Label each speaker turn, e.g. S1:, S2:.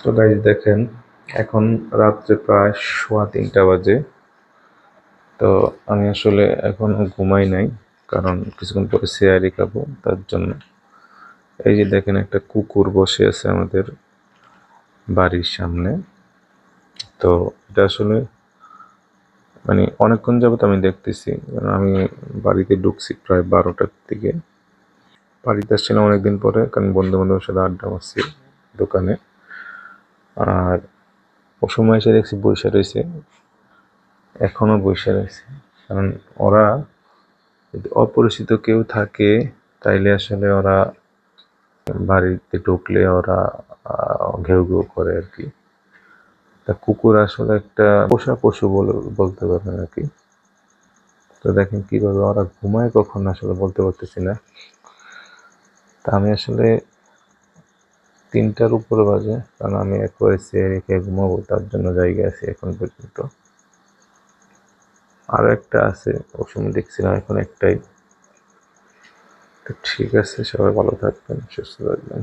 S1: তো গাইজ দেখেন, এখন রাত্রে প্রায় 3:15 বাজে। তো আমি আসলে এখনো ঘুমাই নাই, কারণ কিছুক্ষণ পরে সেয়ারি খাবো, তার জন্য। এই যে দেখেন, একটা কুকুর বসে আছে আমাদের বাড়ির সামনে। তো এটা আসলে মানে অনেকক্ষণ যাবত আমি দেখতেছি, আমি বাড়িতে ঢুকছি প্রায় 12টার দিকে। বাড়িতে আসছিলাম অনেকদিন পরে, কারণ বন্ধু বান্ধবের সাথে আড্ডা মারছি দোকানে। আর ও সময় এসে দেখছি বইসা রয়েছে, এখনো বইসা রয়েছে। কারণ ওরা যদি অপরিচিত কেউ থাকে, তাইলে আসলে ওরা বাড়িতে ঢুকলে ওরা ঘেউ ঘেউ করে আর কি। তা কুকুর আসলে একটা পোষা পশু বলতে পারেন আর কি। তো দেখেন কিভাবে ওরা ঘুমায় কখন আসলে বলতে পারতেছি না। তা আমি আসলে 3টার উপরে বাজে, কারণ আমি একবারে রেখে ঘুমাবো, তার জন্য জায়গা আছে এখন পর্যন্ত। আরো একটা আছে, ওর সময় দেখছিলাম, এখন একটাই। তো ঠিক আছে, সবাই ভালো থাকবেন, সুস্থ থাকবেন।